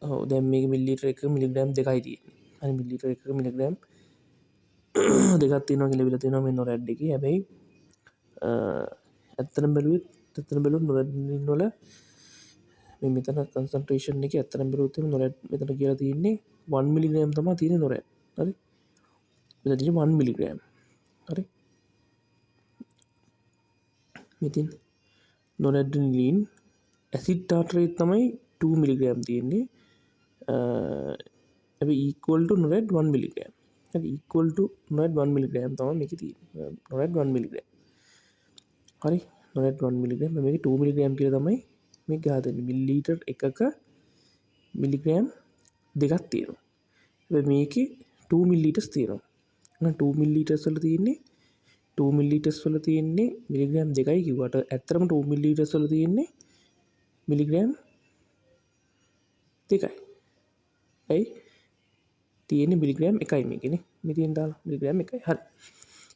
ඔව් දැන් මේක මිලිලීටර් 1 මිලිග්‍රෑම් 2යි තියෙන්නේ. හරි මිලිලීටර් 1 මිලිග්‍රෑම් දෙකක් තියෙනවා කියලා ඉවිල්ලා තියෙනවා මේ නොරැඩ් එකේ. හැබැයි ඇත්තටම බැලුවොත් නොරැඩ් වල මේ මෙතන කන්සන්ට්‍රේෂන් එක ඇත්තටම බැලුවොත් නොරැඩ් මෙතන කියලා තියෙන්නේ 1 මිලිග්‍රෑම් තමයි තියෙන්නේ නොරැඩ්. හරි. මෙතන තියෙන්නේ 1 මිලිග්‍රෑම්. හරි. මෙතින් නොරැඩ්නිලින් ඇසිඩ් ටාර්ටරේට් තමයි 2 මිලිග්‍රෑම් තියෙන්නේ. හැබැයි equal to නොරැඩ් 1 මිලිග්‍රෑම්. හරි equal to නොරැඩ් 1 මිලිග්‍රෑම් තමයි මේකේ තියෙන්නේ. නොරැඩ් 1 මිලිග්‍රෑම්. හරි නොරැඩ් 1 මිලිග්‍රෑම් මේකේ 2 මිලිග්‍රෑම් කියලා තමයි මේක ගහලා තියෙන්නේ. මිලිලීටර් එකක මිලිග්‍රෑම් දෙකක් තියෙනවා. හැබැයි මේකේ 2 මිලිලීටර්ස් තියෙනවා. එහෙනම් 2 මිලිලීටර්ස් වල තියෙන්නේ 2 මිලිලීටර්ස් වල තියෙන්නේ මිලිග්‍රෑම් 2යි කිව්වට ඇත්තටම 2 මිලිලීටර්ස් වල තියෙන්නේ මිලිග්‍රෑම් 2යි. ඇයි? තියෙන්නේ මිලිග්‍රෑම් 1යි මේකනේ. මේ තියෙන දාලා මිලිග්‍රෑම් 1යි. හරි.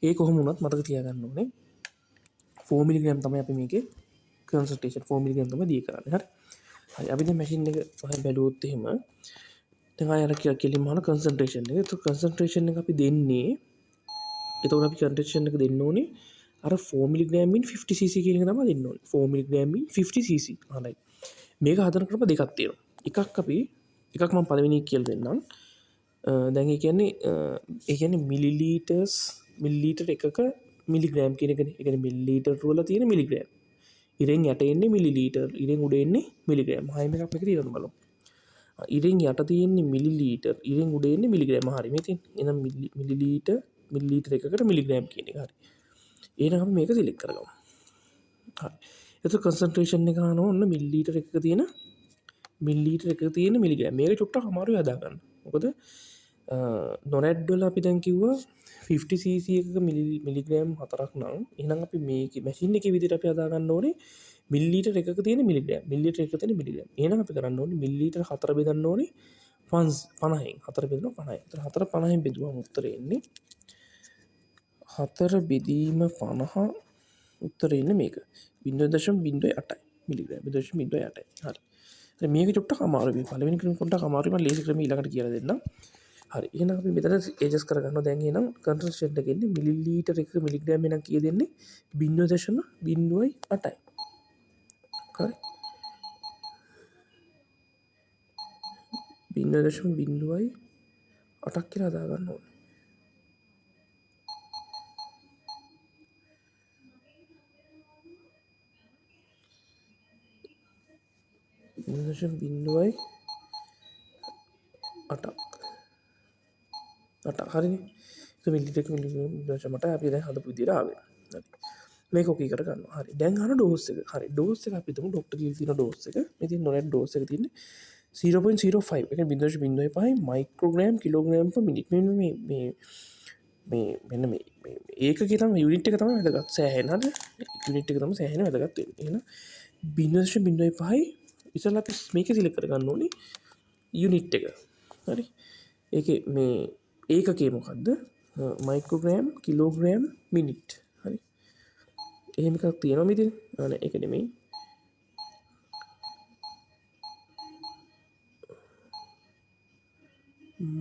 ඒ කොහොම වුණත් මතක තියාගන්න ඕනේ 4 මිලිග්‍රෑම් තමයි අපි මේකේ කන්සන්ට්‍රේෂන් 4 මිලිග්‍රෑම් තමයි දී කරන්නේ. හරි. හරි අපි දැන් මැෂින් එක ඔහෙන් බැලුවොත් එහෙම දැන් ආයෙ අර කෙලින්ම අහන කන්සන්ට්‍රේෂන් එක. ඒක කන්සන්ට්‍රේෂන් එක අපි දෙන්නේ එතකොට අපි කන්සන්ට්‍රේෂන් එක දෙන්න ඕනේ අර 4 මිලිග්‍රෑම් in 50 cc කියන එක තමයි දෙන්න ඕනේ. 4 මිලිග්‍රෑම් in 50 cc. හරි. මේක හදන ක්‍රම දෙකක් තියෙනවා. එකක් මම පළවෙනි එක කියලා දෙන්නම්. දැන් ඒ කියන්නේ මිලිලීටර් එකක මිලිග්‍රෑම් කියන එකනේ. ඒ කියන්නේ මිලිලීටර් වල තියෙන මිලිග්‍රෑම්. ඉරෙන් යට එන්නේ මිලිලීටර්, ඉරෙන් උඩ එන්නේ මිලිග්‍රෑම්. හයිම එකක් මේක තියෙනවා බලමු. ඉරෙන් යට තියෙන්නේ මිලිලීටර්, ඉරෙන් උඩ එන්නේ මිලිග්‍රෑම්. හරි මේ තියෙන්නේ. එහෙනම් මිලිලීටර් එකකට මිලිග්‍රෑම් කියන එක. හරි. එහෙනම් අපි මේක සිලෙක්ට් කරගමු. හරි. එතකොට කන්සන්ට්‍රේෂන් එක අහනවා ඔන්න මිලිලීටර් එකක තියෙන මිලිග්‍රෑම්. මේක චුට්ටක් අමාරුයි හදාගන්න. මොකද නොරැඩ් වල අපි දැන් කිව්වා 50 cc එකක මිලිග්‍රෑම් 4ක් නම් එහෙනම් අපි මේක මැෂින් එකේ විදිහට අපි හදාගන්න ඕනේ මිලිලීටර් එකක තියෙන මිලිග්‍රෑම්. මිලිලීටර් එකක තියෙන මිලිග්‍රෑම්. එහෙනම් අපි කරන්න ඕනේ මිලිලීටර් 4 බෙදන්න ඕනේ 50න්. 4 බෙදුණා 50යි. එතන 4 50න් බෙදුවම උත්තරේ එන්නේ 4 බෙදීම 50 උත්තරේ එන්නේ මේක 0.08යි මිලිග්‍රෑම් 0.08යි. හරි. දැන් මේක චුට්ටක් අමාරුයි. පළවෙනි ක්‍රම පොඩ්ඩක් අමාරුයි. මම ලේසි ක්‍රම ඊළඟට කියලා දෙන්නම්. හරි. එහෙනම් අපි මෙතන ඇඩ්ජස්ට් කරගන්නවා. දැන් එහෙනම් කන්සන්ට්‍රේෂන් එක එන්නේ මිලිලීටර් එකක මිලිග්‍රෑම් එහෙනම් කීයද එන්නේ 0.08යි. හරි. 0.08ක් කියලා දාගන්න ඕනේ. බිඳුවයි 8ක් හරිනේ. මිලිලීටර් මිලිග්‍රෑම් 0.8 අපි දැන් හදපු විදිහට ආවේ. හරි. මේක ඔකේ කරගන්නවා. හරි. දැන් අහන ඩෝස් එක. හරි. ඩෝස් එක අපි හිතමු ડોක්ටර් කියලා තියෙන ඩෝස් එක. මේ තියෙන නොරැඩ් ඩෝස් එක තියෙන්නේ 0.05. ඒ කියන්නේ 0.05 මයික්‍රෝග්‍රෑම් කිලෝග්‍රෑම් per මිනිට්. මෙන්න මේ ඒකකේ තමයි යුනිට් එක තමයි වැදගත්. සෑහෙන හරිද? යුනිට් එක තමයි සෑහෙන වැදගත් වෙන්නේ. එහෙනම් 0.05 ඉතින් අපි මේක සිලෙක්ට් කරගන්න ඕනේ යුනිට් එක. හරි. ඒකේ මේ ඒකකේ මොකද්ද? Microgram kilogram minute. හරි. එහෙම එකක් තියෙනවා මෙතන. අනේ ඒක නෙමෙයි.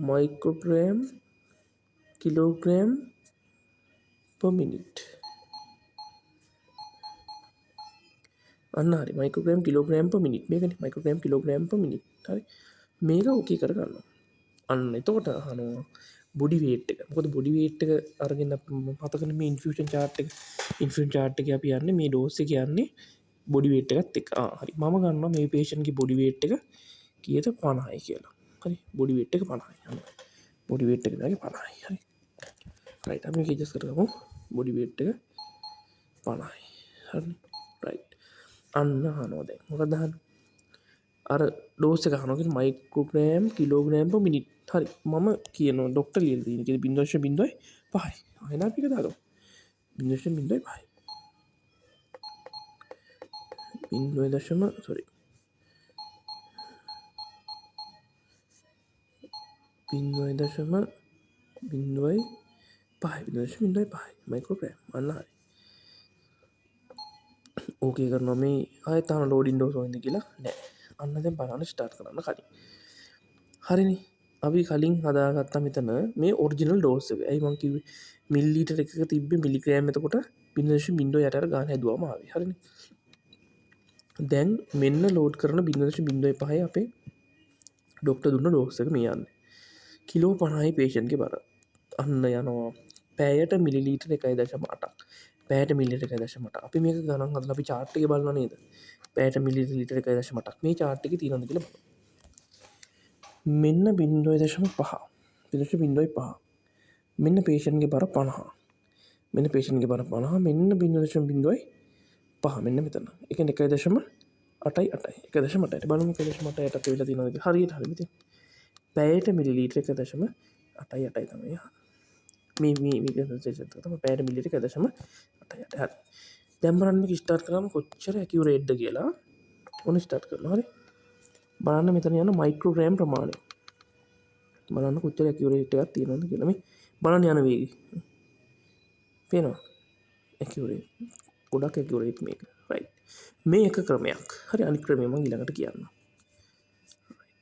Microgram kilogram per minute. අන්න හරි. Microgram kilogram per minute. මේකනේ මයික්‍රෝග්‍රෑම් කිලෝග්‍රෑම් per මිනිට්. හරි. මේක ඕකේ කරගන්නවා. අන්න එතකොට අහනවා බොඩි වේට් එක. මොකද බොඩි වේට් එක අරගෙන මතකනේ මේ ඉන්ෆියුෂන් chart එක. ඉන්ෆියුෂන් chart එකේ අපි යන්නේ මේ ඩෝස් එක යන්නේ බොඩි වේට් එකත් එක්ක. හරි. මම ගන්නවා මේ patient ගේ බොඩි වේට් එක කීයද 50යි කියලා. හරි. බොඩි වේට් එක 50යි. අන්න. බොඩි වේට් එක දාගේ 50යි. හරි. රයිට්. අපි මේක ඇඩ්ජස්ට් කරගමු. බොඩි වේට් එක 50යි. හරි. රයිට්. අන්න අහනවා දැන්. මොකක්ද අහන්නේ? අර ඩෝස් එක අහනවා කියන්නේ මයික්‍රෝග්‍රෑම් කිලෝග්‍රෑම් per මිනිට්. හරි. මම කියනවා ડોක්ටර් ලියලා තියෙන කීයද 0.05යි. එහෙනම් අපි ඒක දාගමු. 0.05යි. 0.05 මයික්‍රෝග්‍රෑම්. අන්න හරි. ඕකේ කරනවා මේ ආයෙත් අහන ලෝඩින් ඩෝස් හොයන්න කියලා නෑ. අන්න දැන් බලන්න ස්ටාර්ට් කරන්න කලින් හරිනි අපි කලින් හදාගත්තා මෙතන මේ ඔරිජිනල් ඩෝස් එක ඇයි මං කිව්වේ මිල්ලීටර් එකක තිබ්බ මිලිග්‍රෑම් එතකොට 0.0 යට ගාන හැදුවාම ආවේ හරිනේ දැන් මෙන්න ලෝඩ් කරන 0.05 අපේ ඩොක්ටර් දුන්න ඩෝස් එක මේ යන්නේ කිලෝ 50යි පේෂන්ට්ගේ බර අන්න යනවා පැයට මිලිලීටර් 1.8ක් පැයට මිලිලිටර් 1.8 අපි මේක ගණන් හදලා අපි chart එක බලනවා නේද පැයට මිලිලිටර් 1.8ක් මේ chart එකේ තියෙනවද කියලා බලමු මෙන්න 0.5 0.5 මෙන්න පේෂන්ට්ගේ බර 50 මෙන්න පේෂන්ට්ගේ බර 50 මෙන්න 0.05 මෙන්න මෙතන ඒ කියන්නේ 1.8යි බලමු 1.8ට වෙලා තියෙනවද හරියට හරියට පැයට මිලිලීටර් 1.8යි තමයි මේ පැයට මිලිලිටර් 1.8යි හරි දැන් බලන්න මේක ස්ටාර්ට් කරාම කොච්චර ඇකියුරේට්ද කියලා ඔන්න ස්ටාර්ට් කරනවා හරි බලන්න මෙතන යන මයික්‍රෝග්‍රෑම් ප්‍රමාණය බලන්න කොච්චර ඇකියුරේට් එකක් තියෙනවද කියලා මේ බලන්න යන වේගය පේනවා ඇකියුරේට් ගොඩක් ඇකියුරේට් මේක රයිට් මේ එක ක්‍රමයක් හරි අනිත් ක්‍රමය මම ඊළඟට කියන්නම්